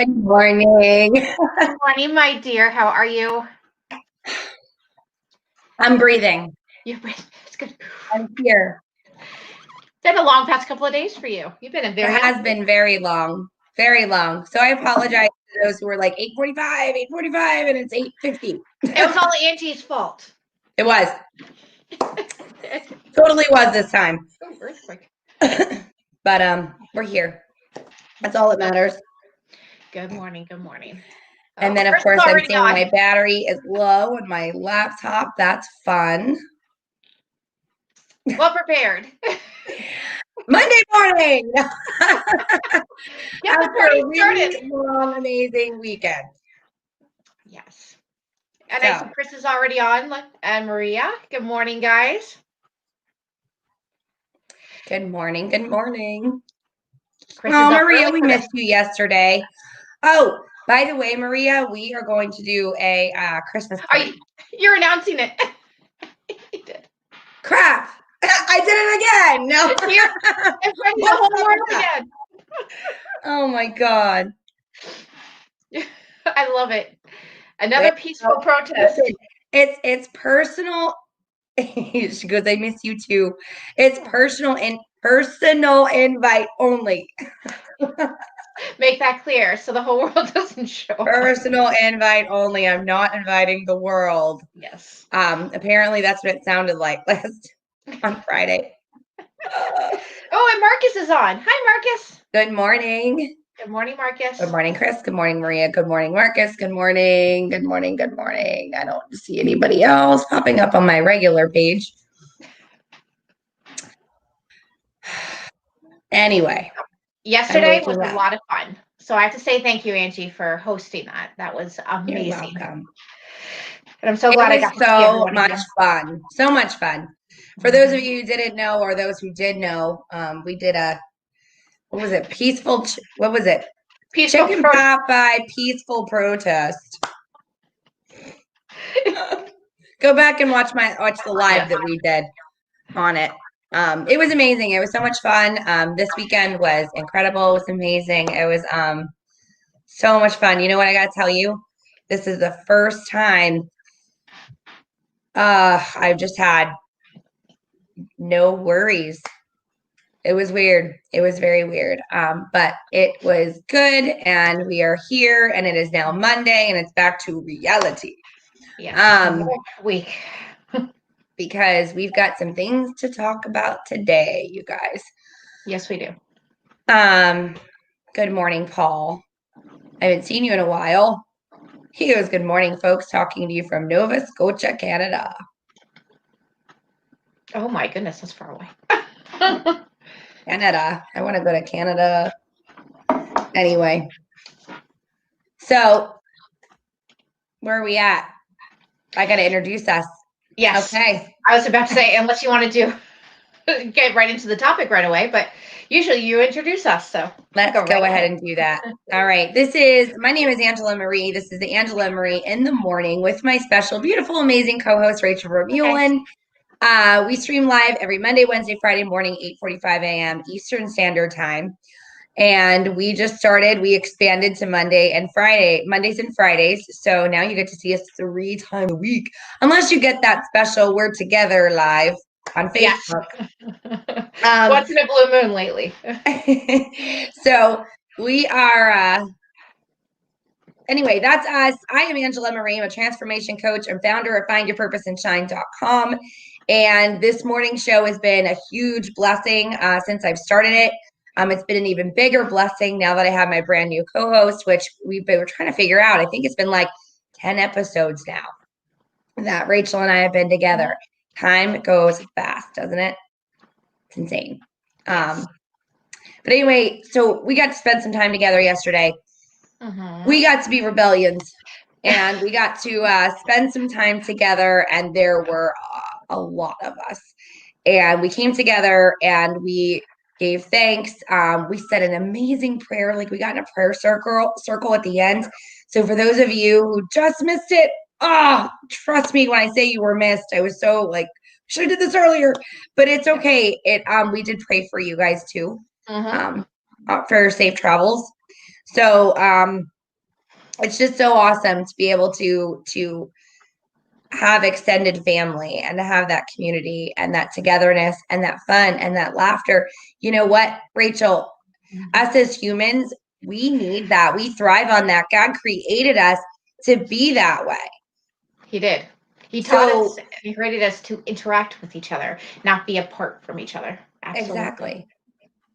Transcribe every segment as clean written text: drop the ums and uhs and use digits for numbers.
Good morning. Good morning, my dear. How are you? I'm breathing. You're breathing. It's good. I'm here. It's been a long past couple of days for you. You've been a very It has been very long, very long. So I apologize to those who were like 8:45, 8:45, and it's 8:50. It was all Angie's fault. It was. Totally was this time. Oh, earthquake. But we're here. That's all that matters. Good morning. Good morning. And then, of Chris is course, I'm already seeing on. my battery is low on my laptop. That's fun. Well prepared. Monday morning. Get the After party a really started. long, amazing weekend. Yes. And I see Chris is already on, and Maria. Good morning, guys. Good morning. Good morning. Chris Oh, is up Maria, early we for missed you yesterday. Oh, by the way, Maria, we are going to do a Christmas party. You're announcing it. You did. Crap. I did it again. No. In front of the whole world again. Oh, my God. I love it. Another peaceful protest. Listen, it's personal. She goes, I miss you too. It's personal invite only. Make that clear so the whole world doesn't show up. Personal invite only. I'm not inviting the world. Yes. Apparently that's what it sounded like on Friday. Oh, and Marcus is on. Hi, Marcus. Good morning. Good morning, Marcus. Good morning, Chris. Good morning, Maria. Good morning, Marcus. Good morning. Good morning. Good morning. I don't see anybody else popping up on my regular page. Anyway. Yesterday was a lot of fun. So I have to say thank you, Angie, for hosting that. That was amazing. You're welcome. And I'm so glad I got to see everyone much fun. So much fun. For those of you who didn't know, or those who did know, we did what was it? Peaceful Chicken pot by peaceful protest. Go back and watch the live that we did on it. It was amazing. It was so much fun. This weekend was incredible. It was amazing. It was so much fun. You know what I got to tell you? This is the first time I've just had no worries. It was weird. It was very weird. But it was good, and we are here, and it is now Monday, and it's back to reality. Yeah. Week. Because we've got some things to talk about today, you guys. Yes, we do. Good morning, Paul. I haven't seen you in a while. He goes, good morning, folks. Talking to you from Nova Scotia, Canada. Oh my goodness, that's far away. Canada. I want to go to Canada. Anyway. So, where are we at? I got to introduce us. Yes. Okay. I was about to say, unless you want to get right into the topic right away, but usually you introduce us. So let's go ahead and do that. All right. My name is Angela Marie. This is the Angela Marie in the Morning with my special, beautiful, amazing co-host, Rachel Vermeulen. We stream live every Monday, Wednesday, Friday morning, 8:45 a.m. Eastern Standard Time. And we just started, we expanded to Mondays and Fridays. So now you get to see us 3 times a week, unless you get that special We're Together live on Facebook. Yes. Once in a blue moon lately. So we are, anyway, that's us. I am Angela Marie. I'm a transformation coach and founder of findyourpurposeandshine.com. And this morning show has been a huge blessing since I've started it. It's been an even bigger blessing now that I have my brand new co-host, which we're trying to figure out. I think it's been like 10 episodes now that Rachel and I have been together. Time goes fast, doesn't it? It's insane. But anyway, so we got to spend some time together yesterday. Mm-hmm. We got to be rebellions, and we got to spend some time together, and there were a lot of us. And we came together, and we gave thanks. We said an amazing prayer. Like, we got in a prayer circle at the end. So for those of you who just missed it, trust me when I say you were missed. I was so like, should have did this earlier, but it's okay. We did pray for you guys too, for safe travels. So it's just so awesome to be able to have extended family and to have that community and that togetherness and that fun and that laughter. You know what, Rachel, us as humans, we need that. We thrive on that. God created us to be that way. He did. He taught us, he created us to interact with each other, not be apart from each other. Absolutely.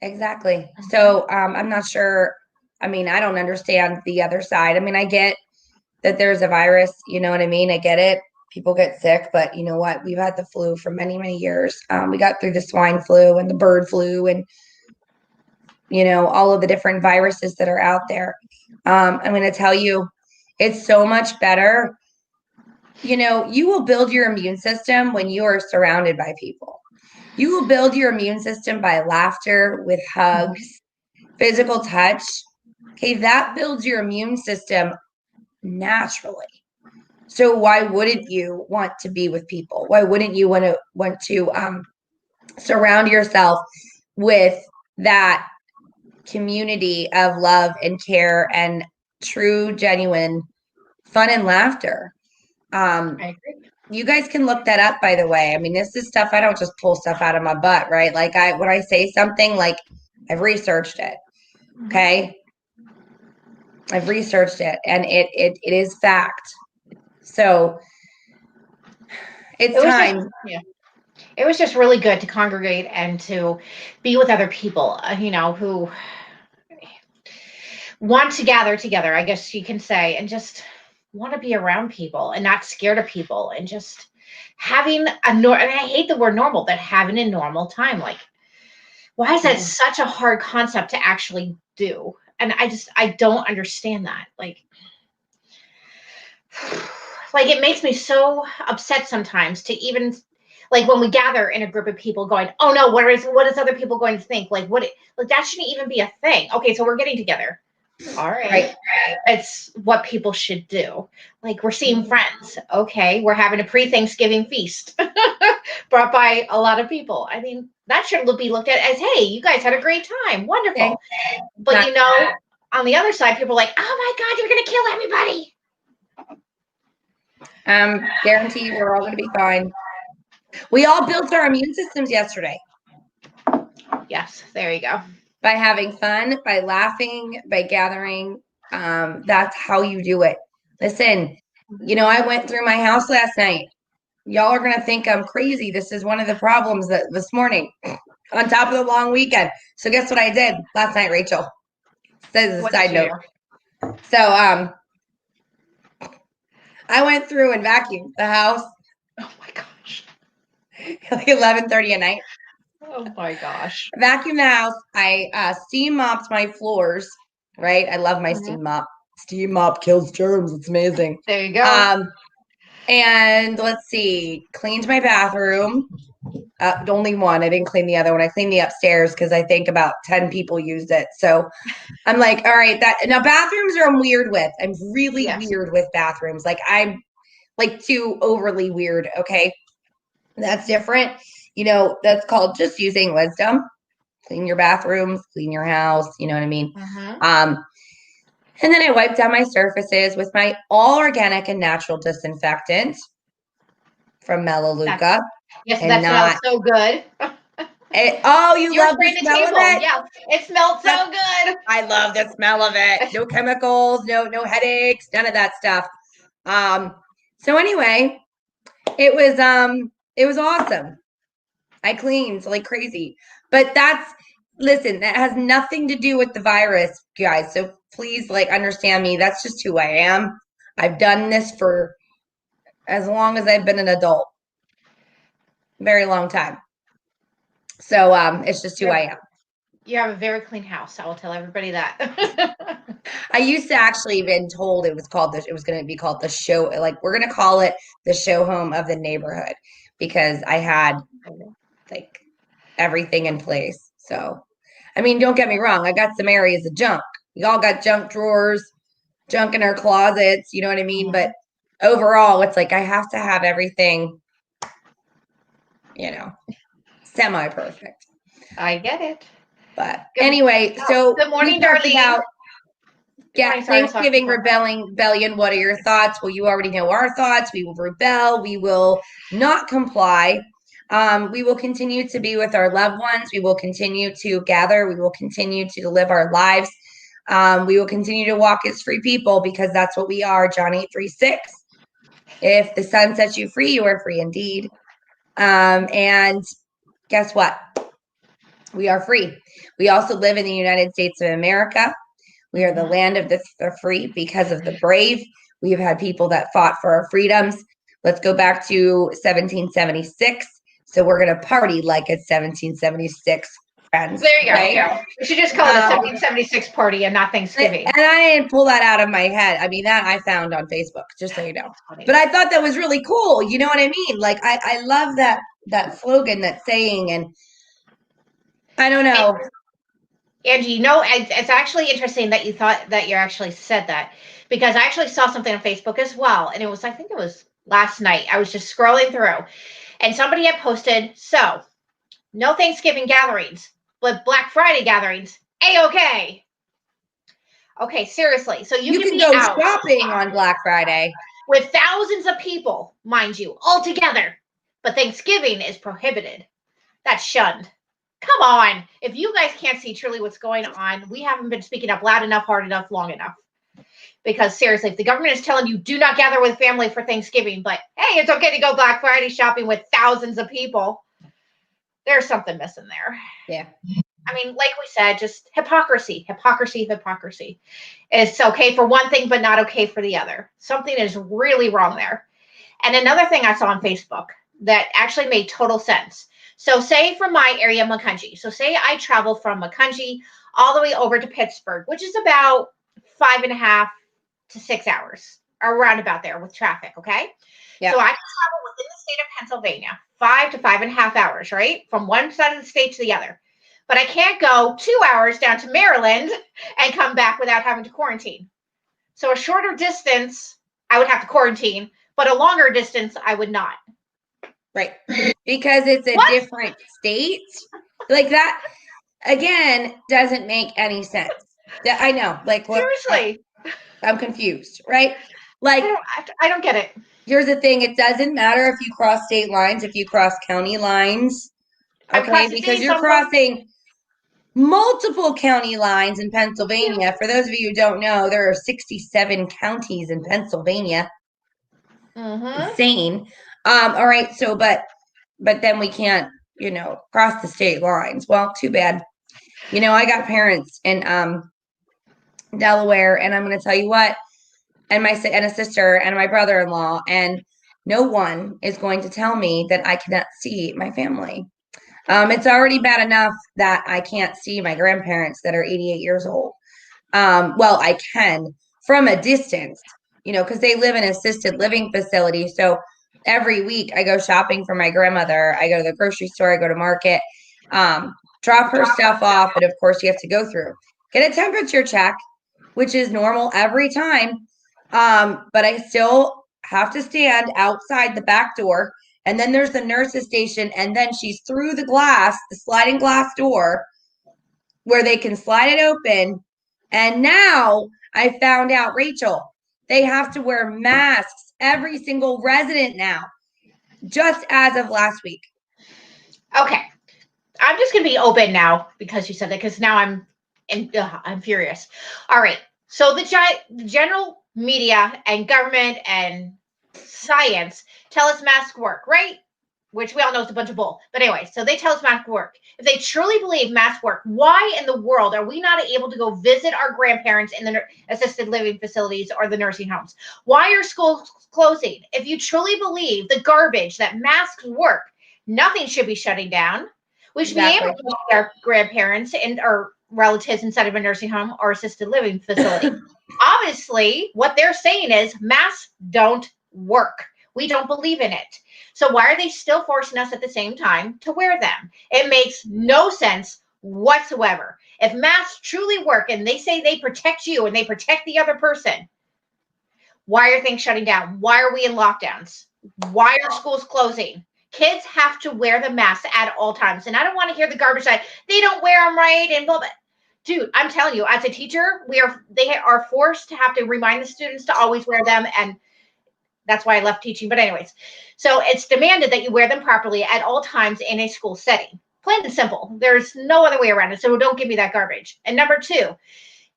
Exactly. So I'm not sure. I mean, I don't understand the other side. I mean, I get that there's a virus, you know what I mean? I get it. People get sick, but you know what? We've had the flu for many, many years. We got through the swine flu and the bird flu and, you know, all of the different viruses that are out there. I'm going to tell you, it's so much better. You know, you will build your immune system when you are surrounded by people. You will build your immune system by laughter, with hugs, physical touch. Okay, that builds your immune system naturally. So why wouldn't you want to be with people? Why wouldn't you want to surround yourself with that community of love and care and true, genuine fun and laughter? I agree. You guys can look that up, by the way. I mean, this is stuff I don't just pull stuff out of my butt, right? Like when I say something, like I've researched it. Okay. I've researched it and it is fact. So it's time. It was just really good to congregate and to be with other people, you know, who want to gather together, I guess you can say, and just want to be around people and not scared of people and just having and I hate the word normal, but having a normal time. Like, why is that such a hard concept to actually do? And I don't understand that. Like it makes me so upset sometimes to even like when we gather in a group of people going, oh no, what is other people going to think? Like that shouldn't even be a thing. Okay, so we're getting together. All right. It's what people should do. Like we're seeing friends. Okay, we're having a pre-Thanksgiving feast brought by a lot of people. I mean, that should be looked at as, hey, you guys had a great time. Wonderful. But you know, on the other side, people are like, oh my God, you're going to kill everybody. Guarantee we're all going to be fine. We all built our immune systems yesterday. Yes, there you go. By having fun, by laughing, by gathering. That's how you do it. Listen, you know, I went through my house last night. Y'all are going to think I'm crazy. This is one of the problems that this morning on top of the long weekend. So guess what I did last night, Rachel? Says a side note. So I went through and vacuumed the house. Oh my gosh. Like 11:30 at night. Oh my gosh. Vacuumed the house. I steam mopped my floors, right? I love my steam mop. Steam mop kills germs. It's amazing. There you go. And let's see, cleaned my bathroom. Only one. I didn't clean the other one. I cleaned the upstairs because I think about 10 people used it. So I'm like, all right, now bathrooms are I'm weird with. I'm really weird with bathrooms. Like I'm like too overly weird. Okay. That's different. You know, that's called just using wisdom. Clean your bathrooms, clean your house. You know what I mean? And then I wiped down my surfaces with my all organic and natural disinfectant from Melaleuca. Yes, that smells so good. You love the smell of it? Yeah, it smells so good. I love the smell of it. No chemicals, no headaches, none of that stuff. So anyway, it was awesome. I cleaned like crazy. But listen, that has nothing to do with the virus, guys. So please, like, understand me. That's just who I am. I've done this for as long as I've been an adult. Very long time. So it's just who I am. You have a very clean house. I will tell everybody that. I used to actually been told it was going to be called the show. Like we're going to call it the show home of the neighborhood because I had like everything in place. So, I mean, don't get me wrong. I got some areas of junk. We all got junk drawers, junk in our closets. You know what I mean? But overall, it's like I have to have everything, you know, semi-perfect. I get it. But anyway, so good morning, Darlene. Yeah, morning. Sorry, I saw Thanksgiving people. rebellion. What are your thoughts? Well, you already know our thoughts. We will rebel. We will not comply. We will continue to be with our loved ones. We will continue to gather. We will continue to live our lives. We will continue to walk as free people because that's what we are. John 8:36. If the Son sets you free, you are free indeed. And guess what? We are free. We also live in the United States of America. We are the land of the free because of the brave. We have had people that fought for our freedoms. Let's go back to 1776. So we're going to party like it's 1776, friends. There you go. Right? Yeah. We should just call it a 1776 party and not Thanksgiving. And I didn't pull that out of my head. I mean, that I found on Facebook, just so you know. But I thought that was really cool. You know what I mean? Like, I love that slogan, that saying, and I don't know. Angie, it's actually interesting that you thought that you actually said that, because I actually saw something on Facebook as well. And I think it was last night. I was just scrolling through and somebody had posted, so no Thanksgiving gatherings, but Black Friday gatherings, A-okay. Okay, seriously. So you can be go out shopping on Black Friday with thousands of people, mind you, all together, but Thanksgiving is prohibited. That's shunned. Come on. If you guys can't see truly what's going on, we haven't been speaking up loud enough, hard enough, long enough. Because seriously, if the government is telling you do not gather with family for Thanksgiving, but hey, it's okay to go Black Friday shopping with thousands of people, there's something missing there. Yeah. I mean, like we said, just hypocrisy. It's okay for one thing, but not okay for the other. Something is really wrong there. And another thing I saw on Facebook that actually made total sense. So say from my area, Macungie. So say I travel from Macungie all the way over to Pittsburgh, which is about 5.5 to 6 hours, or around about there with traffic, okay? Yeah. So I can travel within the state of Pennsylvania, 5 to 5.5 hours, right? From one side of the state to the other. But I can't go 2 hours down to Maryland and come back without having to quarantine. So a shorter distance, I would have to quarantine, but a longer distance, I would not. Right. Because it's a different state. Like that, again, doesn't make any sense. I know. Like, seriously. I'm confused, right? Like, I don't get it. Here's the thing. It doesn't matter if you cross state lines, if you cross county lines. Okay, because you're crossing multiple county lines in Pennsylvania. For those of you who don't know, there are 67 counties in Pennsylvania. Insane. All right. So, but then we can't, cross the state lines. Well, too bad. I got parents in Delaware, and I'm going to tell you what, and a sister and my brother-in-law, and no one is going to tell me that I cannot see my family. It's already bad enough that I can't see my grandparents that are 88 years old. Well, I can from a distance, because they live in an assisted living facility. So every week I go shopping for my grandmother. I go to the grocery store. I go to market, drop her stuff off. And of course, you have to go through, get a temperature check, which is normal every time. But I still have to stand outside the back door. And then there's the nurse's station. And then she's through the sliding glass door where they can slide it open. And now I found out, Rachel, they have to wear masks, every single resident now, just as of last week. Okay. I'm just going to be open now because you said that, because now I'm furious. All right. So the general media and government and science tell us masks work, right? Which we all know is a bunch of bull. But anyway, so they tell us masks work. If they truly believe masks work, why in the world are we not able to go visit our grandparents in the assisted living facilities or the nursing homes? Why are schools closing? If you truly believe the garbage that masks work, nothing should be shutting down. We should be able to visit our grandparents or relatives inside of a nursing home or assisted living facility. Obviously, what they're saying is masks don't work. We don't believe in it. So why are they still forcing us at the same time to wear them? It makes no sense whatsoever. If masks truly work and they say they protect you and they protect the other person, why are things shutting down? Why are we in lockdowns? Why are schools closing? Kids have to wear the mask at all times. And I don't want to hear the garbage like, they don't wear them right and blah, blah. Dude, I'm telling you, as a teacher, they are forced to have to remind the students to always wear them, and that's why I left teaching. But anyways, so it's demanded that you wear them properly at all times in a school setting. Plain and simple. There's no other way around it. So don't give me that garbage. And number two,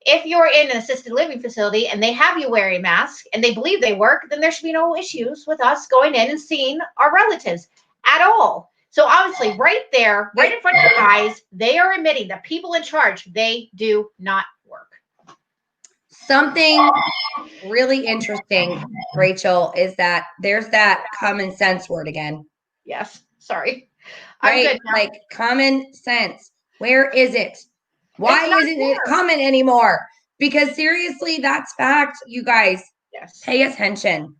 if you're in an assisted living facility and they have you wear a mask and they believe they work, then there should be no issues with us going in and seeing our relatives at all. So obviously, right there, right in front of your eyes, they are admitting that people in charge, they do not work. Something really interesting, Rachel, is that there's that common sense word again. Yes. Sorry. Right? Like common sense. Where is it? Why isn't it common anymore? Because seriously, that's fact, you guys. Yes. Pay attention.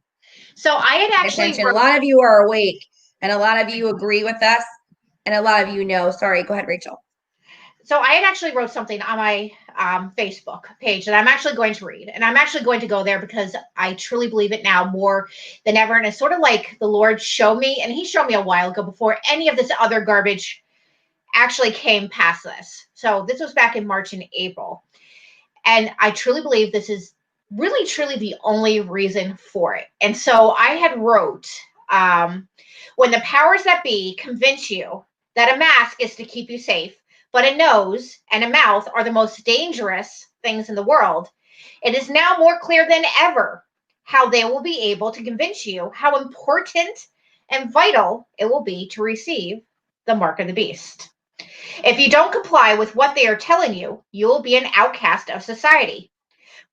So I had actually a lot of you are awake and a lot of you agree with us and a lot of you know. Sorry, go ahead, Rachel. So I had actually wrote something on my Facebook page that I'm actually going to read, and I'm actually going to go there because I truly believe it now more than ever. And it's sort of like the Lord showed me, and he showed me a while ago before any of this other garbage actually came past this. So this was back in March and April. And I truly believe this is really, truly the only reason for it. And so I had wrote, when the powers that be convince you that a mask is to keep you safe, but a nose and a mouth are the most dangerous things in the world, it is now more clear than ever how they will be able to convince you how important and vital it will be to receive the mark of the beast. If you don't comply with what they are telling you, you will be an outcast of society.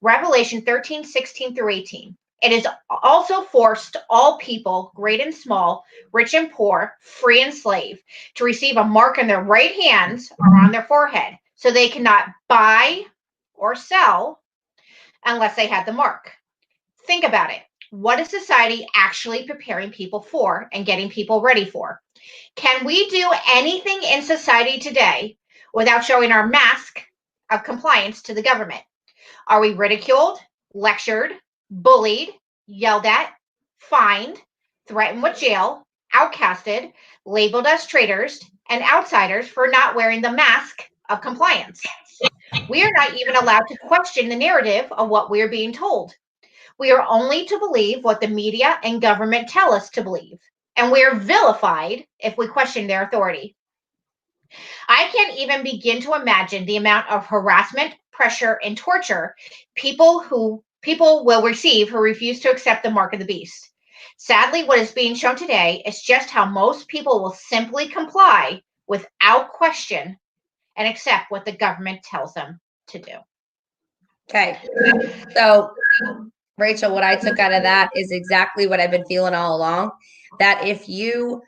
Revelation 13:16-18. It is also forced all people, great and small, rich and poor, free and slave, to receive a mark on their right hands or on their forehead, so they cannot buy or sell unless they had the mark. Think about it. What is society actually preparing people for and getting people ready for? Can we do anything in society today without showing our mask of compliance to the government? Are we ridiculed, lectured, bullied, yelled at, fined, threatened with jail, outcasted, labeled as traitors and outsiders for not wearing the mask of compliance? We are not even allowed to question the narrative of what we are being told. We are only to believe what the media and government tell us to believe, and we are vilified if we question their authority. I can't even begin to imagine the amount of harassment, pressure, and torture people will receive who refuse to accept the mark of the beast. Sadly, what is being shown today is just how most people will simply comply without question and accept what the government tells them to do. Okay. So, Rachel, what I took out of that is exactly what I've been feeling all along, that if you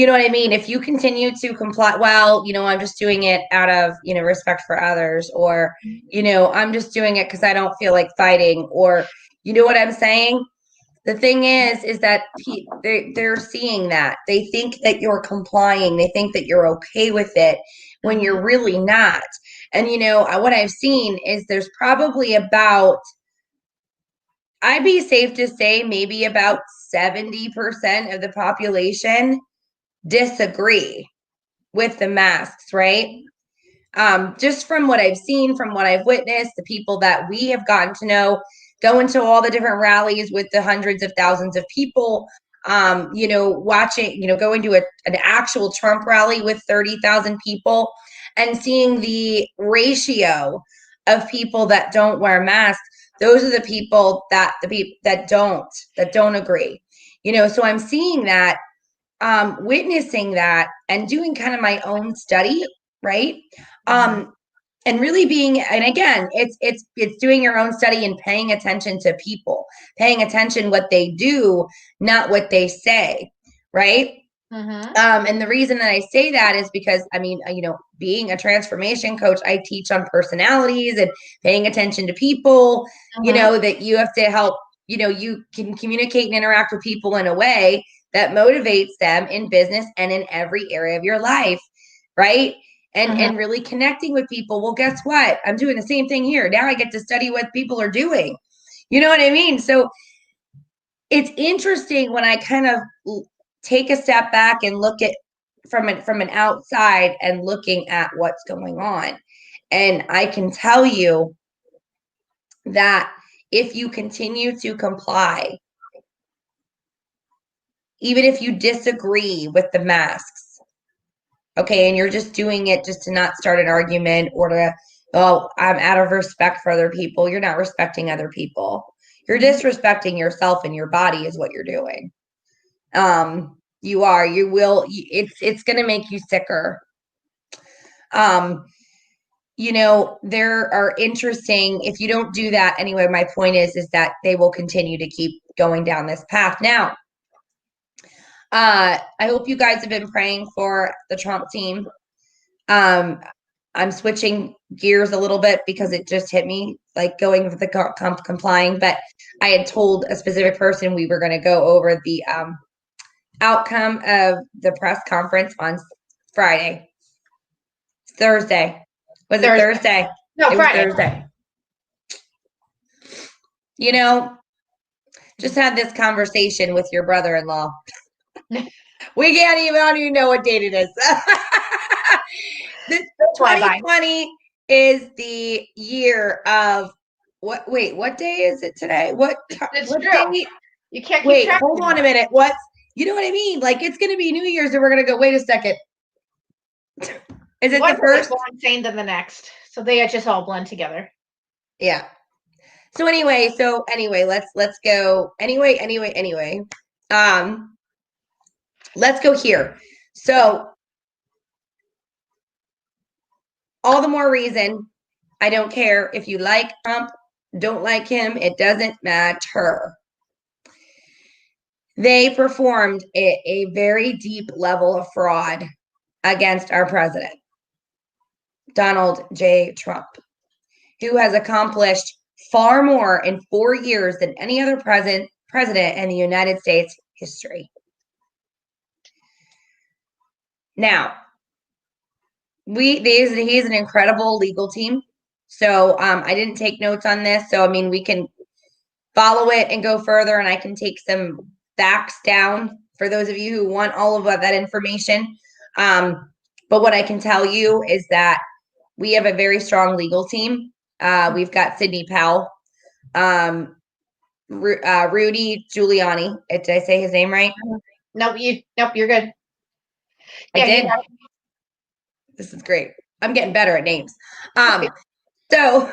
know what I mean? If you continue to comply, well, I'm just doing it out of, respect for others, or, I'm just doing it because I don't feel like fighting, or, you know what I'm saying? The thing is that they're seeing that. They think that you're complying. They think that you're okay with it when you're really not. And, what I've seen is there's probably about, I'd be safe to say maybe about 70% of the population disagree with the masks, right? Just from what I've seen, from what I've witnessed, the people that we have gotten to know, going to all the different rallies with the hundreds of thousands of people, watching, going to an actual Trump rally with 30,000 people and seeing the ratio of people that don't wear masks. Those are the people that don't agree, so I'm seeing that, witnessing that and doing kind of my own study, right? And really being, and again, it's doing your own study and paying attention to people, paying attention what they do, not what they say, right? And the reason that I say that is because, being a transformation coach, I teach on personalities and paying attention to people, that you have to help, you can communicate and interact with people in a way that motivates them in business and in every area of your life, right? And really connecting with people. Well, guess what? I'm doing the same thing here. Now I get to study what people are doing. You know what I mean? So it's interesting when I kind of take a step back and look at from an outside and looking at what's going on. And I can tell you that if you continue to comply, even if you disagree with the masks, okay, and you're just doing it just to not start an argument or to, oh, I'm out of respect for other people. You're not respecting other people. You're disrespecting yourself and your body is what you're doing. You are, you will, it's going to make you sicker. You know, there are interesting, if you don't do that anyway, my point is that they will continue to keep going down this path. Now, I hope you guys have been praying for the Trump team. I'm switching gears a little bit because it just hit me, like going with the complying, but I had told a specific person we were going to go over the outcome of the press conference on Friday. Thursday. Was it Thursday? No, it Friday. was Thursday. You know, just had this conversation with your brother-in-law. We can't even, I don't even know what date it is. 2020 is the year of what? Wait, what day is it today? What day? You can't keep wait, track hold on a minute. What's, you know what I mean? Like, it's going to be New Year's and we're going to go, wait a second. Is it one the first? More insane than the next. So they just all blend together. Yeah. So anyway, let's go. Anyway. Let's go here. So all the more reason, I don't care if you like Trump, don't like him, it doesn't matter. They performed a very deep level of fraud against our president, Donald J. Trump, who has accomplished far more in 4 years than any other president in the United States history. Now, he's an incredible legal team. So I didn't take notes on this. So, I mean, we can follow it and go further, and I can take some facts down for those of you who want all of that information. But what I can tell you is that we have a very strong legal team. We've got Sidney Powell, Rudy Giuliani. Did I say his name right? Nope, you're good. I did. This is great. I'm getting better at names. So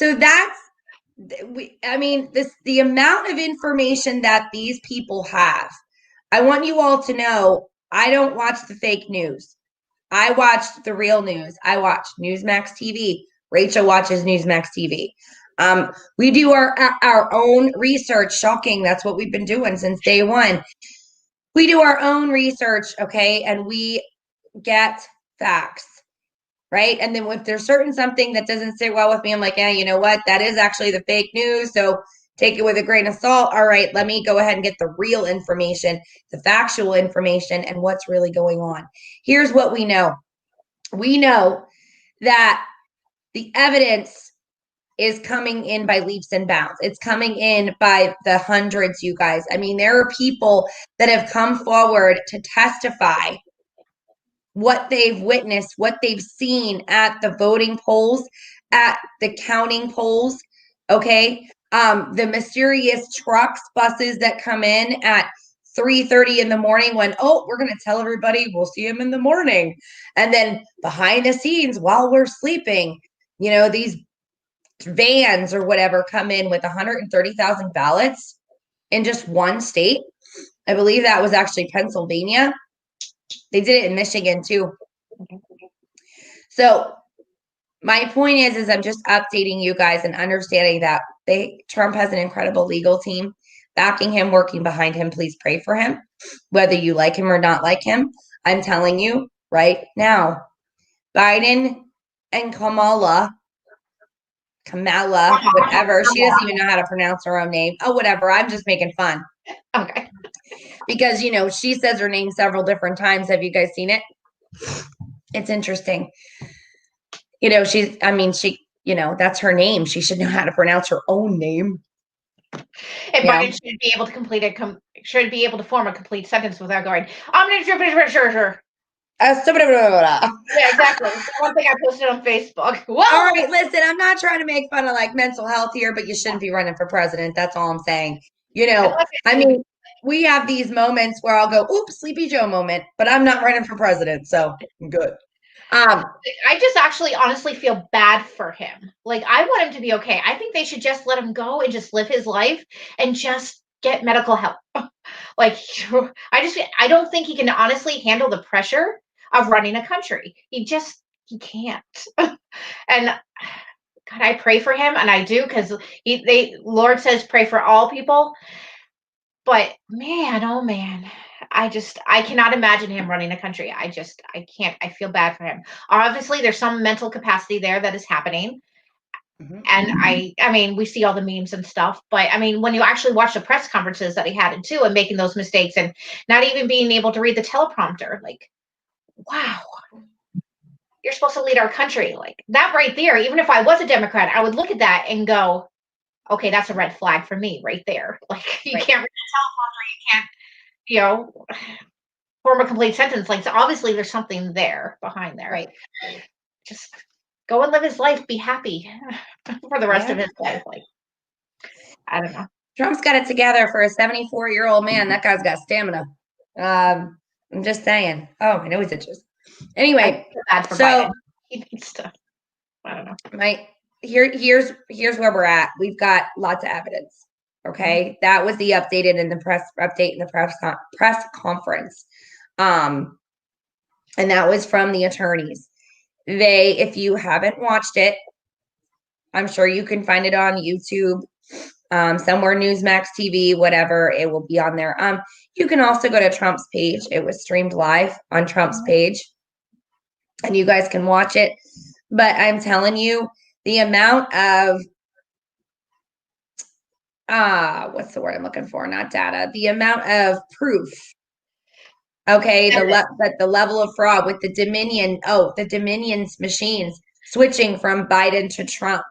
that's, the amount of information that these people have. I want you all to know, I don't watch the fake news. I watch the real news. I watch Newsmax TV. Rachel watches Newsmax TV. We do our own research. Shocking. That's what we've been doing since day one. We do our own research, okay? And we get facts, right? And then if there's something that doesn't sit well with me, I'm like, yeah, you know what? That is actually the fake news. So take it with a grain of salt. All right, let me go ahead and get the real information, the factual information, and what's really going on. Here's what we know. We know that the evidence is coming in by leaps and bounds. It's coming in by the hundreds, you guys. I mean, there are people that have come forward to testify what they've witnessed, what they've seen at the voting polls, at the counting polls, okay? The mysterious trucks, buses that come in at 3:30 in the morning when, oh, we're going to tell everybody we'll see them in the morning. And then behind the scenes while we're sleeping, you know, these vans or whatever come in with 130,000 ballots in just one state. I believe that was actually Pennsylvania. They did it in Michigan too. So my point is I'm just updating you guys and understanding that Trump has an incredible legal team backing him, working behind him. Please pray for him, whether you like him or not like him. I'm telling you right now, Biden and Kamala, whatever. She doesn't even know how to pronounce her own name. Oh, whatever. I'm just making fun. Okay. Because, you know, she says her name several different times. Have you guys seen it? It's interesting. You know, she, you know, that's her name. She should know how to pronounce her own name. And Biden should be able to form a complete sentence without going, I'm going to sure. Yeah, exactly. The one thing I posted on Facebook. Whoa! All right, listen, I'm not trying to make fun of like mental health here, but you shouldn't be running for president. That's all I'm saying. You know, I mean, we have these moments where I'll go, oops, Sleepy Joe moment, but I'm not running for president, so I'm good. I just actually honestly feel bad for him. Like, I want him to be okay. I think they should just let him go and just live his life and just get medical help. Like, I don't think he can honestly handle the pressure of running a country. He can't. And God, I pray for him, and I do, because Lord says pray for all people. But man, oh man, I cannot imagine him running a country. I can't. I feel bad for him. Obviously, there's some mental capacity there that is happening. Mm-hmm. And I mean, we see all the memes and stuff, but I mean, when you actually watch the press conferences that he had too, and making those mistakes and not even being able to read the teleprompter, like, wow, you're supposed to lead our country. Like that right there, even if I was a Democrat, I would look at that and go, okay, that's a red flag for me right there. Like you can't read the teleprompter, you can't, you know, form a complete sentence. Like so obviously there's something there behind there. Right. Just go and live his life, be happy for the rest of his life. Like I don't know. Trump's got it together for a 74-year-old man. That guy's got stamina. I'm just saying. Oh, I know he's itches. Anyway, so he needs to. I don't know. Here's where we're at. We've got lots of evidence. Okay, mm-hmm. That was the update in the press conference, and that was from the attorneys. If you haven't watched it, I'm sure you can find it on YouTube, somewhere, Newsmax TV, whatever. It will be on there. You can also go to Trump's page. It was streamed live on Trump's page, and you guys can watch it. But I'm telling you, the amount of what's the word I'm looking for? Not data. The amount of proof. Okay, the level of fraud with the Dominion's machines switching from Biden to Trump.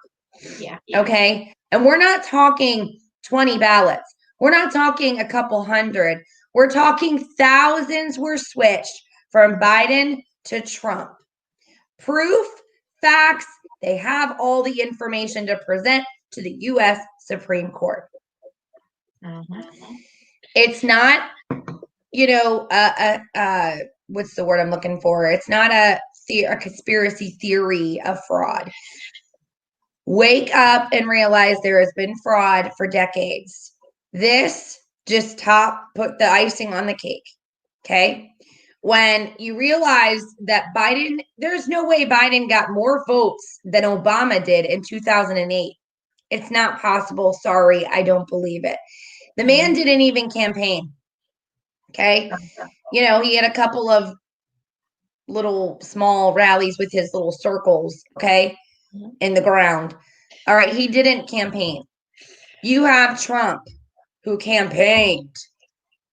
Yeah. Okay, and we're not talking 20 ballots. We're not talking a couple hundred. We're talking thousands were switched from Biden to Trump. Proof, facts. They have all the information to present to the U.S. Supreme Court. Mm-hmm. It's not, what's the word I'm looking for? It's not a conspiracy theory of fraud. Wake up and realize there has been fraud for decades. This just put the icing on the cake. Okay. When you realize that there's no way Biden got more votes than Obama did in 2008. It's not possible. Sorry, I don't believe it. The man didn't even campaign. Okay. He had a couple of little small rallies with his little circles, okay, in the ground. All right. He didn't campaign. You have Trump who campaigned.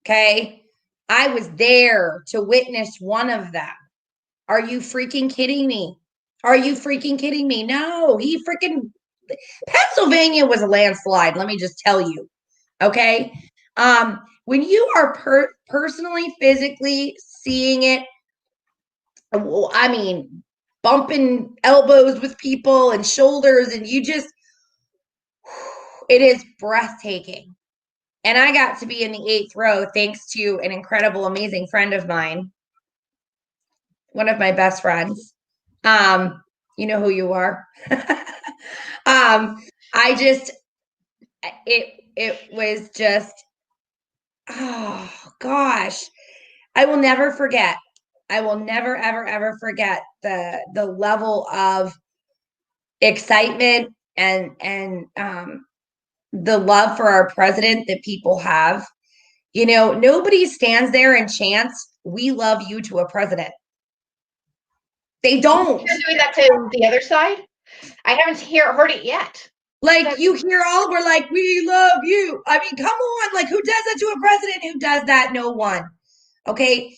Okay. I was there to witness one of them. Are you freaking kidding me? Are you freaking kidding me? No, Pennsylvania was a landslide. Let me just tell you. Okay. When you are personally, physically seeing it, I mean, bumping elbows with people and shoulders, and it is breathtaking. And I got to be in the 8th row thanks to an incredible, amazing friend of mine, one of my best friends. You know who you are. It was just, oh gosh, I will never forget. I will never, ever, ever forget the level of excitement and the love for our president that people have. Nobody stands there and chants, "We love you" to a president. They don't. You're doing that to the other side? I haven't heard it yet. Like you hear we're like, "We love you." I mean, come on. Like who does that to a president? Who does that? No one. Okay.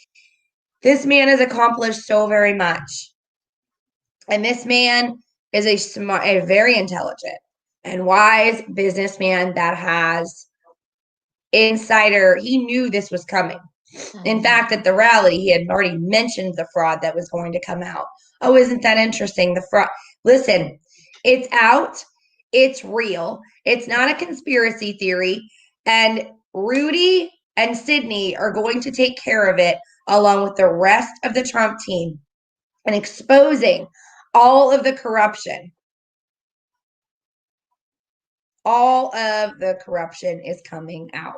This man has accomplished so very much. And this man is a very intelligent and wise businessman that has insider. He knew this was coming. In fact, at the rally, he had already mentioned the fraud that was going to come out. Oh, isn't that interesting? The fraud. Listen, it's out. It's real. It's not a conspiracy theory. And Rudy and Sydney are going to take care of it along with the rest of the Trump team and exposing all of the corruption. All of the corruption is coming out.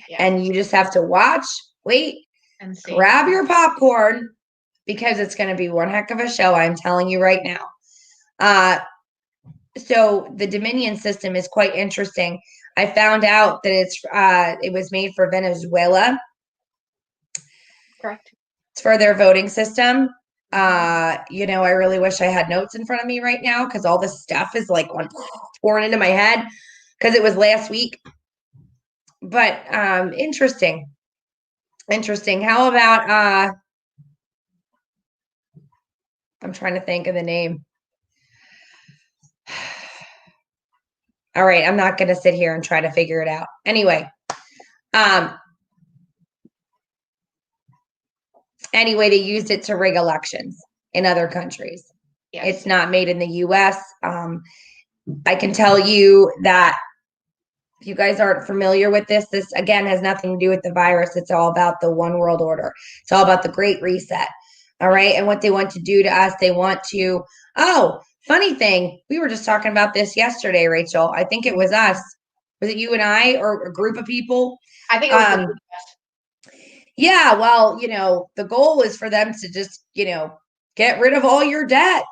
Yeah. And you just have to watch, wait, and grab your popcorn because it's going to be one heck of a show. I'm telling you right now. So the Dominion system is quite interesting. I found out that it was made for Venezuela. Correct. It's for their voting system. I really wish I had notes in front of me right now because all this stuff is like pouring into my head because it was last week. But interesting. How about I'm trying to think of the name. All right, I'm not going to sit here and try to figure it out. Anyway, they used it to rig elections in other countries. Yes. It's not made in the U.S. I can tell you that if you guys aren't familiar with this again has nothing to do with the virus. It's all about the one world order. It's all about the Great Reset. All right. And what they want to do to us, they want to, funny thing, we were just talking about this yesterday, Rachel. I think it was us. Was it you and I or a group of people? I think it was yeah, well, the goal is for them to just, get rid of all your debt,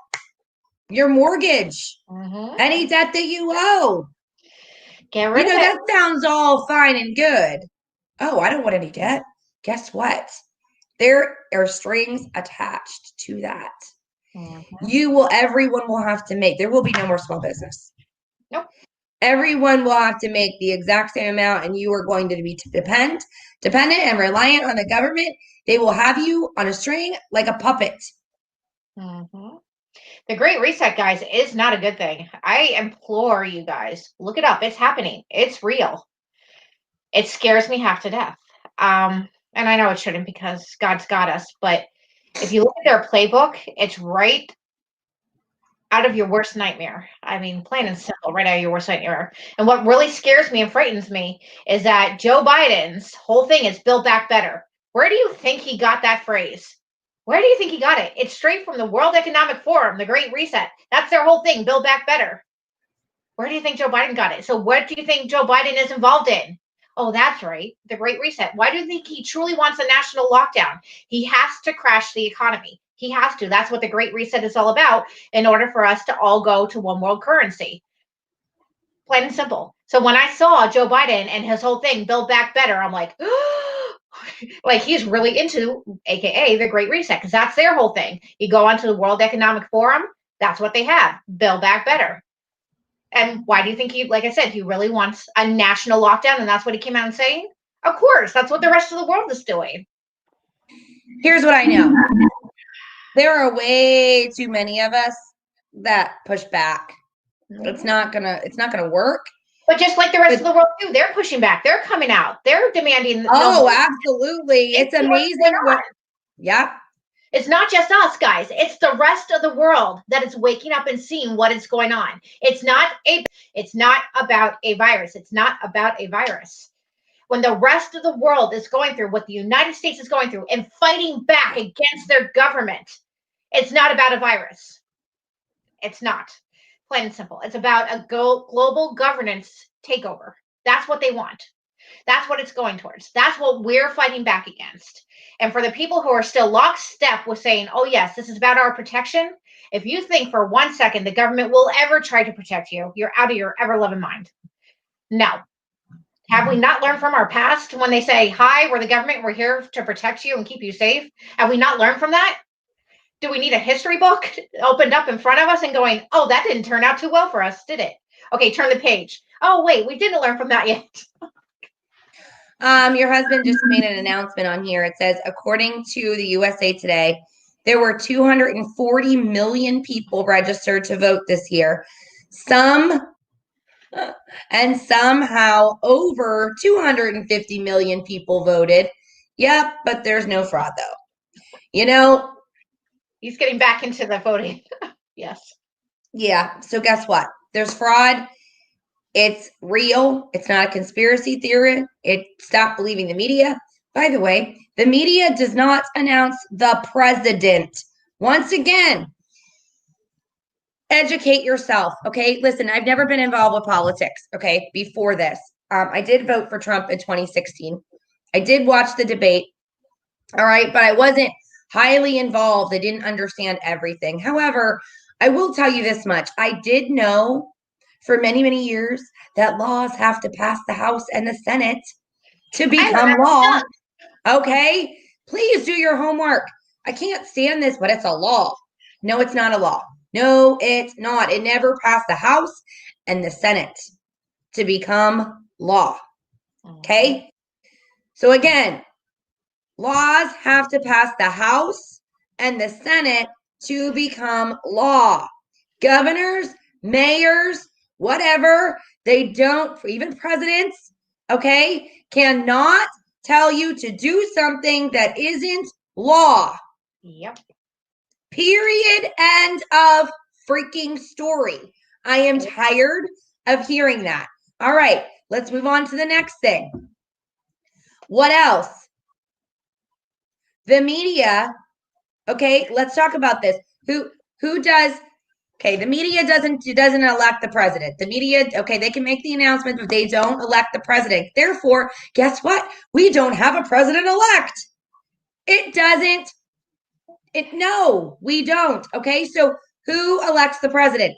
your mortgage, any debt that you owe. Get rid of it. That sounds all fine and good. Oh, I don't want any debt. Guess what? There are strings attached to that. Everyone will have to make, there will be no more small business. Nope. Everyone will have to make the exact same amount, and you are going to be dependent and reliant on the government. They will have you on a string like a puppet. The Great Reset, guys, is not a good thing. I implore you guys, look it up. It's happening. It's real. It scares me half to death. And I know it shouldn't because God's got us, but if you look at their playbook, it's right out of your worst nightmare. I mean, plain and simple, right out of your worst nightmare. And what really scares me and frightens me is that Joe Biden's whole thing is Build Back Better. Where do you think he got that phrase? Where do you think he got it? It's straight from the World Economic Forum, the Great Reset. That's their whole thing, Build Back Better. Where do you think Joe Biden got it? So what do you think Joe Biden is involved in? Oh, that's right, the Great Reset. Why do you think he truly wants a national lockdown? He has to crash the economy. He has to. That's what the Great Reset is all about in order for us to all go to one world currency. Plain and simple. So when I saw Joe Biden and his whole thing, Build Back Better, I'm like, like he's really into, AKA the Great Reset, because that's their whole thing. You go onto the World Economic Forum, that's what they have, Build Back Better. And why do you think like I said, he really wants a national lockdown and that's what he came out and saying? Of course, that's what the rest of the world is doing. Here's what I know. There are way too many of us that push back. It's not gonna work. But just like the rest of the world too, they're pushing back. They're coming out. They're demanding. Absolutely. It's amazing. Yeah. It's not just us, guys. It's the rest of the world that is waking up and seeing what is going on. It's not about a virus. It's not about a virus. When the rest of the world is going through what the United States is going through and fighting back against their government, it's not about a virus. It's not. Plain and simple. It's about a global governance takeover. That's what they want. That's what it's going towards. That's what we're fighting back against. And for the people who are still lockstep with saying, oh, yes, this is about our protection, if you think for 1 second the government will ever try to protect you, you're out of your ever-loving mind. No. Have we not learned from our past when they say, hi, we're the government, we're here to protect you and keep you safe? Have we not learned from that? Do we need a history book opened up in front of us and going, oh, that didn't turn out too well for us, did it? Okay, turn the page. Oh, wait, we didn't learn from that yet. Your husband just made an announcement on here. It says, according to the USA Today, there were 240 million people registered to vote this year. And somehow over 250 million people voted. Yep, but there's no fraud though. You know, He's getting back into the voting. Yes. yeah. So guess what? There's fraud. It's real. It's not a conspiracy theory. Stop believing the media. By the way, the media does not announce the president. Once again, educate yourself. Okay. Listen, I've never been involved with politics. Okay. Before this, I did vote for Trump in 2016. I did watch the debate. All right. But I wasn't highly involved. I didn't understand everything. However, I will tell you this much. I did know for many, many years that laws have to pass the House and the Senate to become law. Okay. Please do your homework. I can't stand this, but it's a law. No, it's not a law. No, it's not. It never passed the House and the Senate to become law. Okay. So again, laws have to pass the House and the Senate to become law. Governors, mayors, whatever, they don't, even presidents, okay, cannot tell you to do something that isn't law. Yep. Period. End of freaking story. I am tired of hearing that. All right, let's move on to the next thing. What else? The media. Okay, let's talk about this. Who does? Okay, the media doesn't elect the president. The media, okay, they can make the announcement, but they don't elect the president. Therefore, guess what? We don't have a president-elect. It doesn't. No, we don't. Okay, so who elects the president?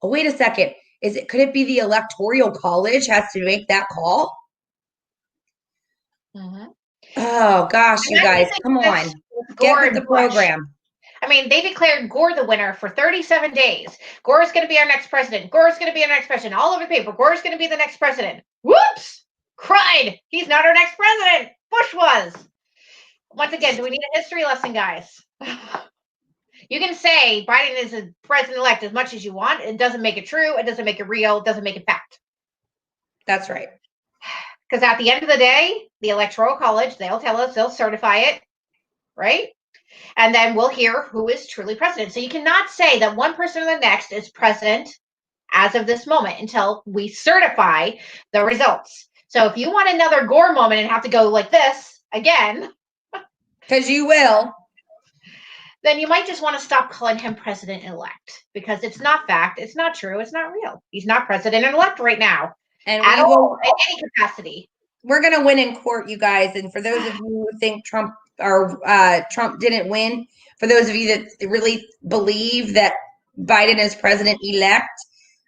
Oh, wait a second. Could it be the Electoral College has to make that call? Mm-hmm. Oh gosh, you guys, come on. Get with the program. I mean, they declared Gore the winner for 37 days. Gore is going to be our next president. Gore is going to be our next president. All over the paper. Gore is going to be the next president. Whoops! Cried. He's not our next president. Bush was. Once again, do we need a history lesson, guys? You can say Biden is a president-elect as much as you want. It doesn't make it true. It doesn't make it real. It doesn't make it fact. That's right. Because at the end of the day, the Electoral College, they'll tell us, they'll certify it, right? And then we'll hear who is truly president. So you cannot say that one person or the next is president as of this moment until we certify the results. So if you want another Gore moment and have to go like this again, because you will, then you might just want to stop calling him president-elect because it's not fact, it's not true, it's not real. He's not president-elect right now, and at all, in any capacity. We're going to win in court, you guys. And for those of you who think Trump didn't win, for those of you that really believe that Biden is president-elect,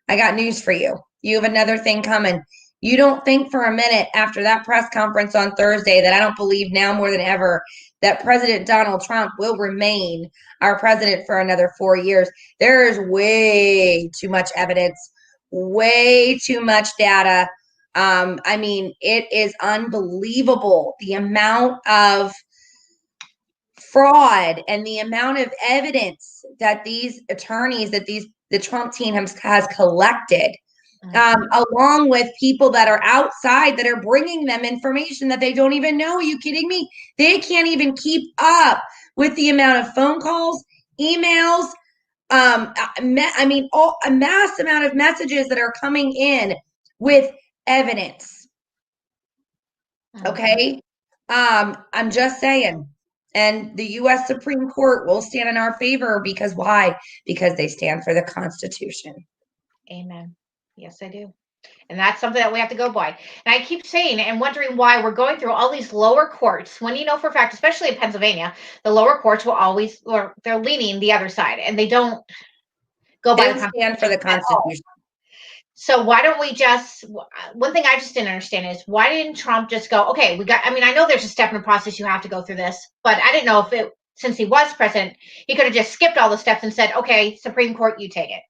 I got news for you. You have another thing coming. You don't think for a minute after that press conference on Thursday that I don't believe now more than ever that President Donald Trump will remain our president for another 4 years. There is way too much evidence, way too much data. I mean, it is unbelievable the amount of fraud and the amount of evidence that these attorneys, the Trump team has collected. Along with people that are outside that are bringing them information that they don't even know. Are you kidding me? They can't even keep up with the amount of phone calls, emails, a mass amount of messages that are coming in with evidence. Okay? I'm just saying. And the U.S. Supreme Court will stand in our favor because why? Because they stand for the Constitution. Amen. Yes, I do. And that's something that we have to go by. And I keep saying and wondering why we're going through all these lower courts when you know for a fact, especially in Pennsylvania, the lower courts will always, or they're leaning the other side and they don't go by the Constitution. Stand for the Constitution. So why don't we just, one thing I just didn't understand is why didn't Trump just go, okay, I know there's a step in the process you have to go through this, but I didn't know if since he was president, he could have just skipped all the steps and said, okay, Supreme Court, you take it.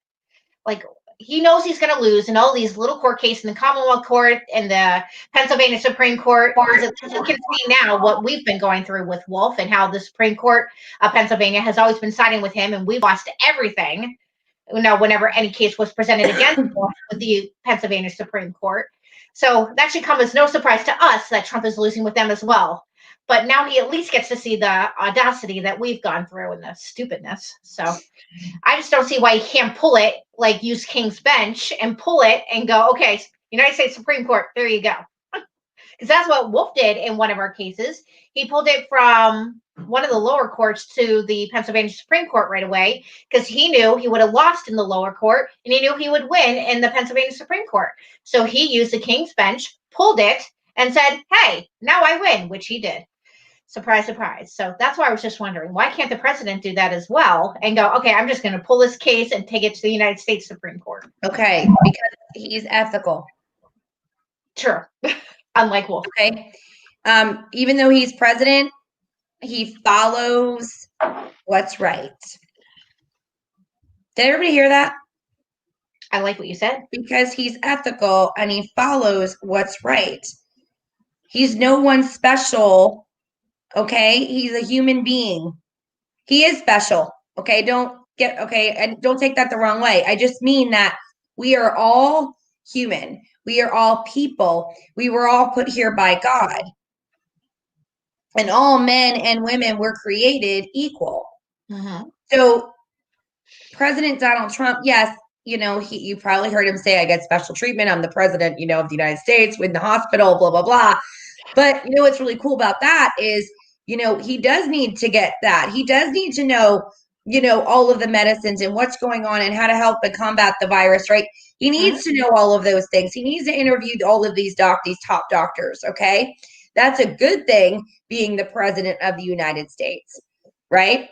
Like, he knows he's going to lose in all these little court cases in the Commonwealth Court and the Pennsylvania Supreme Court. You can see now what we've been going through with Wolf and how the Supreme Court of Pennsylvania has always been siding with him, and we've lost everything. Whenever any case was presented against Wolf with the Pennsylvania Supreme Court. So that should come as no surprise to us that Trump is losing with them as well. but now he at least gets to see the audacity that we've gone through and the stupidness. So I just don't see why he can't pull it, like use King's Bench and pull it and go, okay, United States Supreme Court, there you go. Because that's what Wolf did in one of our cases. He pulled it from one of the lower courts to the Pennsylvania Supreme Court right away because he knew he would have lost in the lower court and he knew he would win in the Pennsylvania Supreme Court. So he used the King's Bench, pulled it, and said, hey, now I win, which he did. Surprise, surprise. So that's why I was just wondering, why can't the president do that as well and go, okay, I'm just going to pull this case and take it to the United States Supreme Court? Okay, because he's ethical. Sure. Unlike Wolf. Okay. Even though he's president, he follows what's right. Did everybody hear that? I like what you said. Because he's ethical and he follows what's right. He's no one special. Okay. He's a human being. He is special. Okay. And don't take that the wrong way. I just mean that we are all human. We are all people. We were all put here by God. And all men and women were created equal. Mm-hmm. So President Donald Trump, yes, you probably heard him say, I get special treatment. I'm the president, of the United States, in the hospital, blah, blah, blah. But what's really cool about that is, he does need to get that. He does need to know, all of the medicines and what's going on and how to help and combat the virus, right? He needs to know all of those things. He needs to interview all of these top doctors, okay? That's a good thing, being the president of the United States, right?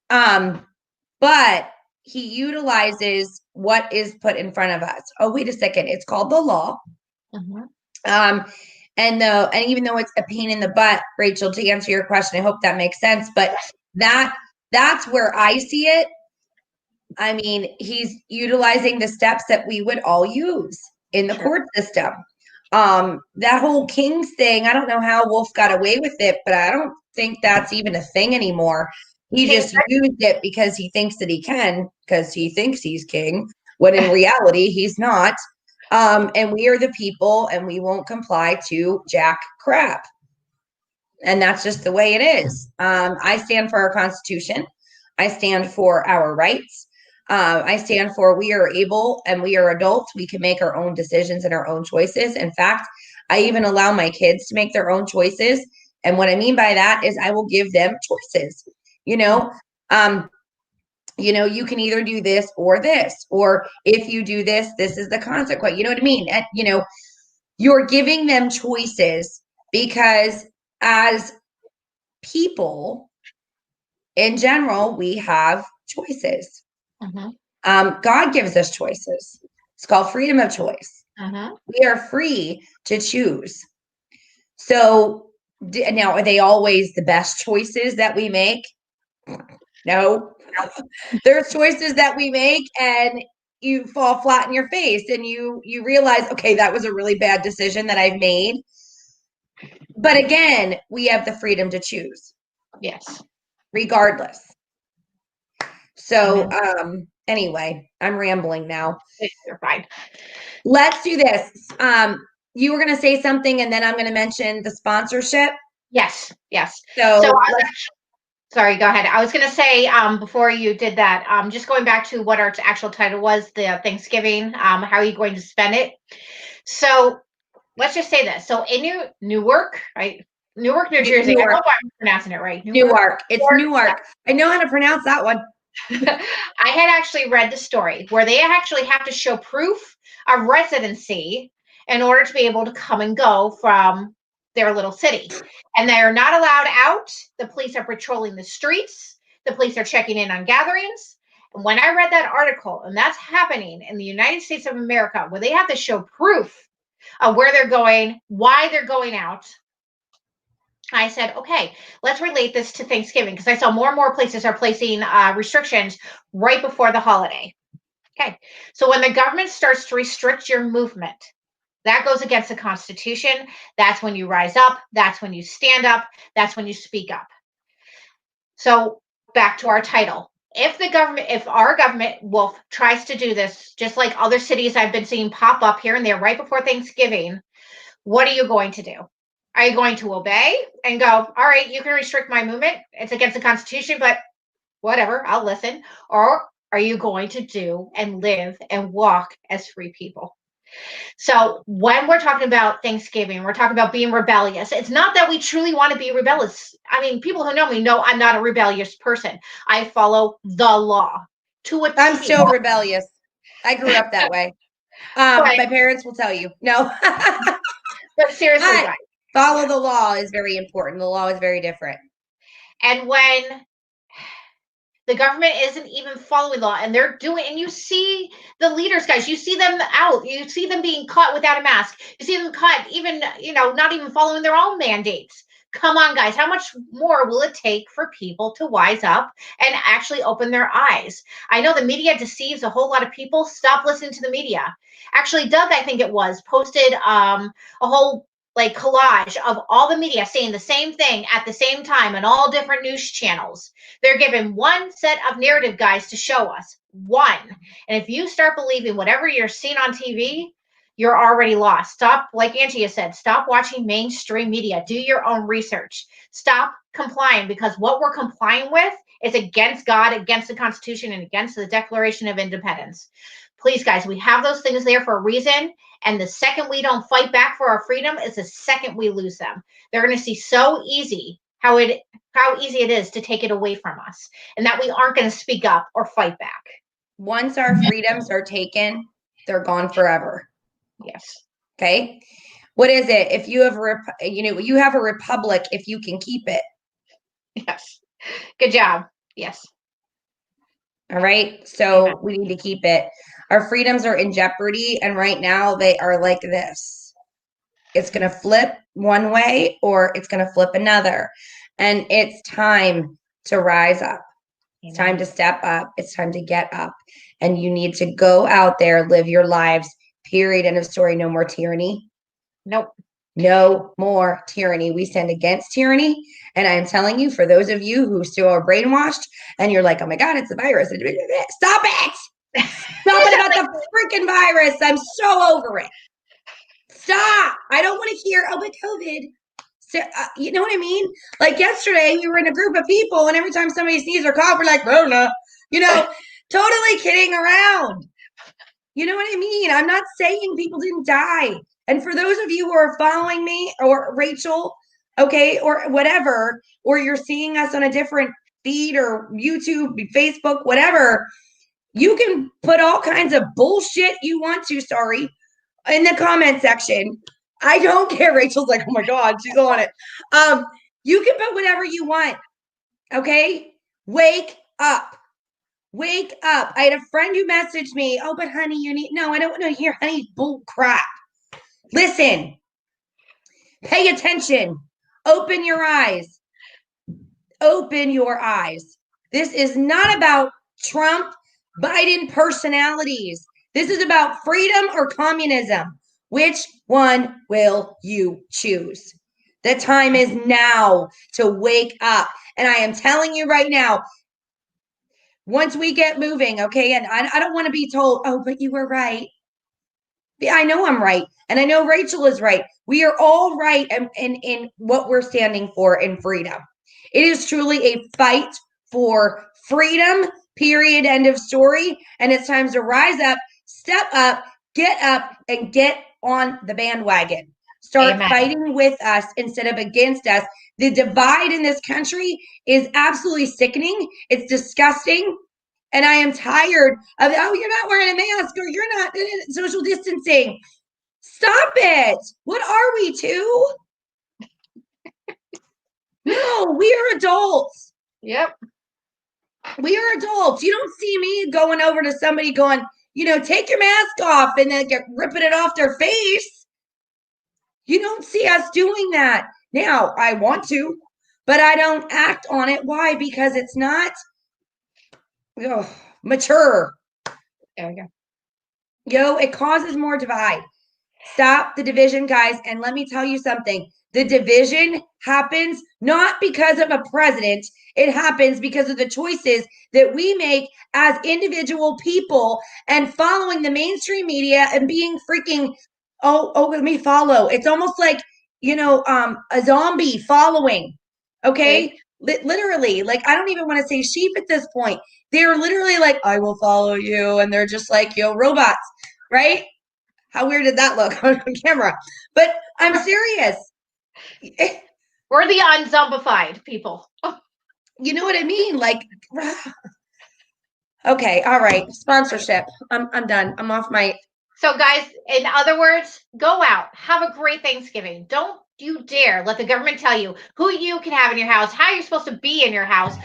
But he utilizes what is put in front of us. Oh, wait a second. It's called the law. Mm-hmm. And even though it's a pain in the butt, Rachel, to answer your question, I hope that makes sense. But that's where I see it. I mean, he's utilizing the steps that we would all use in the court system. That whole King's thing, I don't know how Wolf got away with it, but I don't think that's even a thing anymore. He just used it because he thinks that he can, because he thinks he's king, when in reality, he's not. And we are the people, and we won't comply to jack crap. And that's just the way it is. I stand for our Constitution. I stand for our rights. I stand for we are able and we are adults. We can make our own decisions and our own choices. In fact, I even allow my kids to make their own choices. And what I mean by that is I will give them choices. You can either do this, or if you do this, this is the consequence. You know what I mean? And, you're giving them choices because as people in general, we have choices. Mm-hmm. God gives us choices. It's called freedom of choice. Mm-hmm. We are free to choose. So now, are they always the best choices that we make? No. There's choices that we make and you fall flat in your face and you realize, okay, that was a really bad decision that I've made. But again, we have the freedom to choose. Yes. Regardless. So, anyway, I'm rambling now. You're fine. Let's do this. You were going to say something and then I'm going to mention the sponsorship. Yes. So sorry, go ahead. I was going to say, before you did that, just going back to what our actual title was, the Thanksgiving, how are you going to spend it? So let's just say this. So in Newark, right? Newark, New Jersey. Newark. I hope I'm pronouncing it right. Newark. It's Newark. I know how to pronounce that one. I had actually read the story where they actually have to show proof of residency in order to be able to come and go from their little city. And they are not allowed out. The police are patrolling the streets. The police are checking in on gatherings. And when I read that article, and that's happening in the United States of America, where they have to show proof of where they're going, why they're going out, I said, okay, let's relate this to Thanksgiving, because I saw more and more places are placing restrictions right before the holiday. Okay, so when the government starts to restrict your movement, that goes against the Constitution. That's when you rise up. That's when you stand up. That's when you speak up. So back to our title. If our government, Wolf, tries to do this, just like other cities I've been seeing pop up here and there right before Thanksgiving, what are you going to do? Are you going to obey and go, all right, you can restrict my movement. It's against the Constitution, but whatever, I'll listen. Or are you going to do and live and walk as free people? So when we're talking about Thanksgiving, we're talking about being rebellious. It's not that we truly want to be rebellious. I mean, people who know me know I'm not a rebellious person. I follow the law to a T. I'm still rebellious. I grew up that way. My parents will tell you. No. But seriously, guys. Follow the law is very important. The law is very different. And when the government isn't even following law and they're doing, and you see the leaders, guys, you see them out, you see them being caught without a mask, you see them caught even, not even following their own mandates. Come on, guys, how much more will it take for people to wise up and actually open their eyes? I know the media deceives a whole lot of people. Stop listening to the media. Actually, Doug, I think it was, posted a whole collage of all the media saying the same thing at the same time on all different news channels. They're given one set of narrative, guys, to show us. One. And if you start believing whatever you're seeing on TV, you're already lost. Stop, like Angie has said, stop watching mainstream media. Do your own research. Stop complying, because what we're complying with is against God, against the Constitution, and against the Declaration of Independence. Please, guys, we have those things there for a reason. And the second we don't fight back for our freedom is the second we lose them. They're going to see so easy how easy it is to take it away from us, and that we aren't going to speak up or fight back. Once our freedoms are taken, they're gone forever. Yes. Okay. What is it? If you have you have a republic if you can keep it. Yes. Good job. Yes. All right. So we need to keep it. Our freedoms are in jeopardy. And right now they are like this. It's going to flip one way or it's going to flip another. And it's time to rise up. It's time to step up. It's time to get up. And you need to go out there, live your lives. Period. End of story. No more tyranny. Nope. No more tyranny. We stand against tyranny. And I'm telling you, for those of you who still are brainwashed and you're like, oh my God, it's a virus. Stop it. Stop it about the freaking virus. I'm so over it. Stop. I don't want to hear, oh, but COVID. So, you know what I mean? Like yesterday, we were in a group of people, and every time somebody sneezes or cough, we're like, Rona. Totally kidding around. You know what I mean? I'm not saying people didn't die. And for those of you who are following me or Rachel, okay, or whatever, or you're seeing us on a different feed or YouTube, Facebook, whatever, you can put all kinds of bullshit you want to, in the comment section. I don't care. Rachel's like, oh my God, she's on it. You can put whatever you want. Okay? Wake up. Wake up. I had a friend who messaged me, oh, but honey, no, I don't want to hear honey bull crap. Listen, pay attention, open your eyes, open your eyes. This is not about Trump, Biden personalities. This is about freedom or communism. Which one will you choose? The time is now to wake up. And I am telling you right now, once we get moving, okay, and I don't want to be told, oh, but you were right. I know I'm right. And I know Rachel is right. We are all right in what we're standing for in freedom. It is truly a fight for freedom, period, end of story. And it's time to rise up, step up, and get on the bandwagon. Start fighting with us instead of against us. The divide in this country is absolutely sickening. It's disgusting. And I am tired of, oh, you're not wearing a mask or you're not social distancing. Stop it. What are we, two? No, we are adults. Yep. We are adults. You don't see me going over to somebody going, take your mask off and then ripping it off their face. You don't see us doing that. Now, I want to, but I don't act on it. Why? Because it's not mature. There we go. It causes more divide. Stop the division, guys. And let me tell you something. The division happens not because of a president. It happens because of the choices that we make as individual people and following the mainstream media and being freaking, oh, let me follow. It's almost like, a zombie following. Okay. Literally, like, I don't even want to say sheep at this point. They're literally like, I will follow you. And they're just like, robots, right? How weird did that look on camera? But I'm serious. We're the unzombified people. You know what I mean? Like, okay. All right. Sponsorship. I'm done. I'm off my. So guys, in other words, go out, have a great Thanksgiving. Don't you dare let the government tell you who you can have in your house, how you're supposed to be in your house,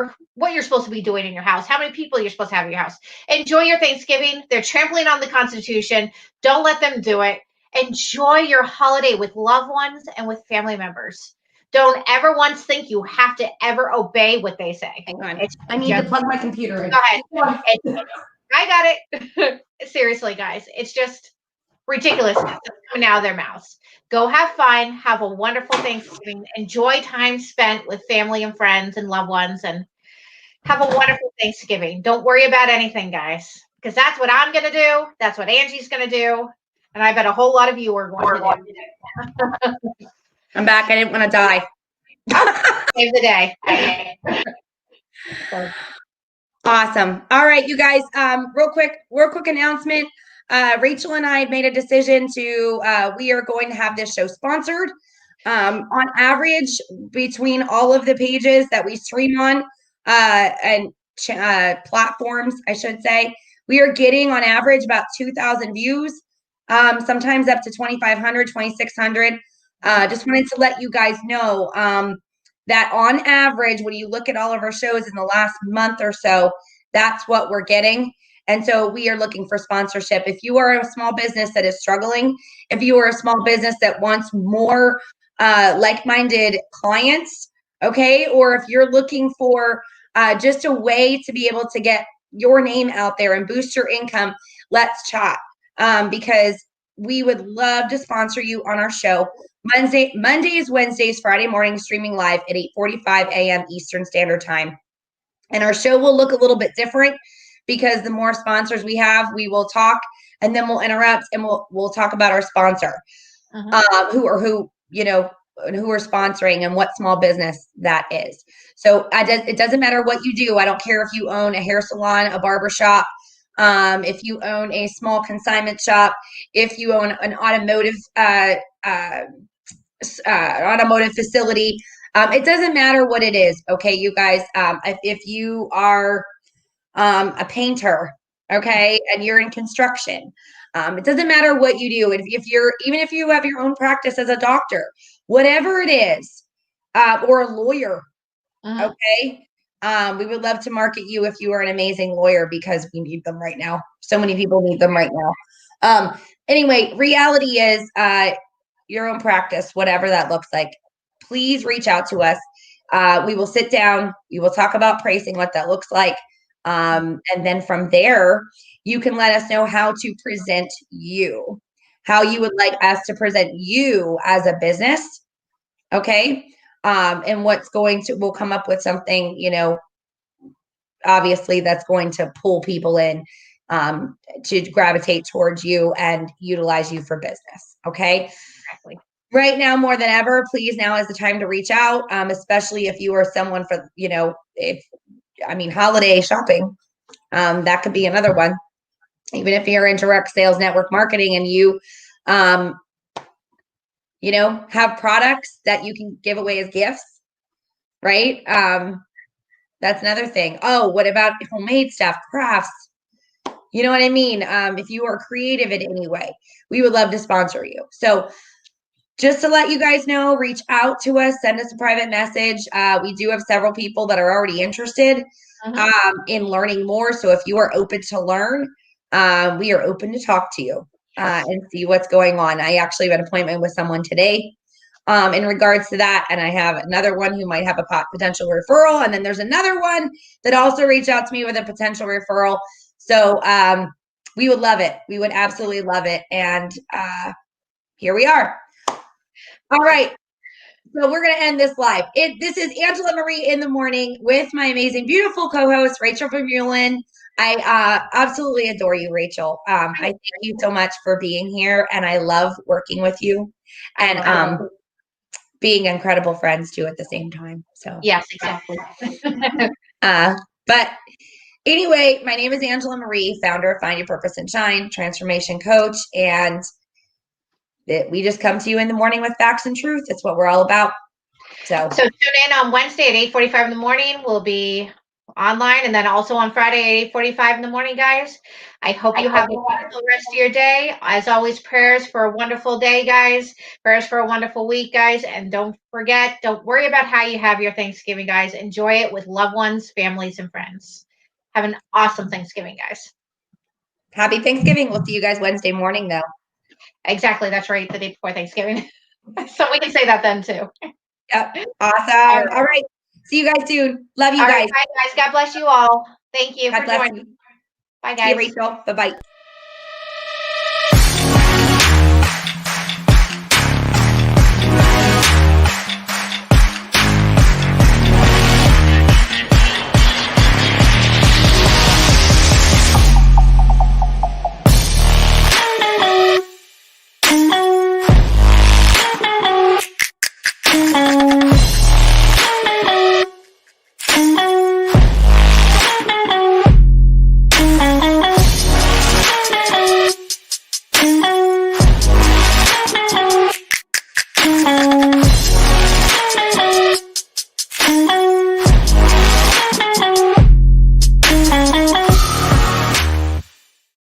or what you're supposed to be doing in your house, how many people you're supposed to have in your house. Enjoy your Thanksgiving. They're trampling on the Constitution. Don't let them do it. Enjoy your holiday with loved ones and with family members. Don't ever once think you have to ever obey what they say. Hang on. I need to plug my computer in. Go ahead. I got it. Seriously, guys, it's just ridiculous coming out of their mouths. Go have fun, have a wonderful Thanksgiving, enjoy time spent with family and friends and loved ones, and have a wonderful Thanksgiving. Don't worry about anything, guys, because that's what I'm going to do. That's what Angie's going to do. And I bet a whole lot of you are going to do. I'm back. I didn't want to die. Save the day. Awesome. All right, you guys, real quick announcement. Rachel and I have made a decision to, we are going to have this show sponsored. On average, between all of the pages that we stream on and platforms, I should say, we are getting on average about 2,000 views, sometimes up to 2,500, 2,600. Just wanted to let you guys know that on average, when you look at all of our shows in the last month or so, that's what we're getting. And so we are looking for sponsorship. If you are a small business that is struggling, if you are a small business that wants more like-minded clients, okay, or if you're looking for just a way to be able to get your name out there and boost your income, let's chat, because we would love to sponsor you on our show. Mondays, Wednesdays, Friday mornings, streaming live at 8:45 a.m. Eastern Standard Time. And our show will look a little bit different because the more sponsors we have, we will talk and then we'll interrupt and we'll talk about our sponsor, who are sponsoring and what small business that is. So it doesn't matter what you do. I don't care if you own a hair salon, a barber shop, if you own a small consignment shop, if you own an automotive facility. It doesn't matter what it is. Okay, you guys, if you are a painter, okay, and you're in construction, it doesn't matter what you do. Even if you have your own practice as a doctor, whatever it is, or a lawyer, okay, we would love to market you if you are an amazing lawyer because we need them right now. So many people need them right now. Anyway, reality is your own practice, whatever that looks like. Please reach out to us. We will sit down. We will talk about pricing, what that looks like. And then from there, you can let us know how to present you, how you would like us to present you as a business. Okay. And we'll come up with something, obviously that's going to pull people in, to gravitate towards you and utilize you for business. Okay. Exactly. Right now, more than ever, please, now is the time to reach out, especially if you are someone for, holiday shopping. That could be another one. Even if you're in direct sales network marketing and you, have products that you can give away as gifts, right? That's another thing. Oh, what about homemade stuff, crafts? You know what I mean? If you are creative in any way, we would love to sponsor you. So just to let you guys know, reach out to us, send us a private message. We do have several people that are already interested in learning more. So if you are open to learn, we are open to talk to you and see what's going on. I actually have an appointment with someone today in regards to that. And I have another one who might have a potential referral. And then there's another one that also reached out to me with a potential referral. So we would love it. We would absolutely love it. And here we are. All right. So we're going to end this live. This is Angela Marie in the morning with my amazing, beautiful co-host, Rachel Vermeulen. I absolutely adore you, Rachel. I thank you so much for being here, and I love working with you. And being incredible friends too at the same time. So Yes, exactly. But anyway, my name is Angela Marie, founder of Find Your Purpose and Shine, transformation coach, and we just come to you in the morning with facts and truth. That's what we're all about. So tune in on Wednesday at 8:45 in the morning. We'll be online, and then also on Friday at 8:45 in the morning, guys. I hope you have a wonderful rest of your day. As always, prayers for a wonderful day, guys. Prayers for a wonderful week, guys. And don't forget, don't worry about how you have your Thanksgiving, guys. Enjoy it with loved ones, families, and friends. Have an awesome Thanksgiving, guys. Happy Thanksgiving. We'll see you guys Wednesday morning, though. Exactly. That's right. The day before Thanksgiving. So we can say that then, too. Yep. Awesome. All right. See you guys soon. Love you guys. Bye, guys. God bless you all. Thank you God for bless joining. you. Bye, See you, guys. Rachel. Bye-bye.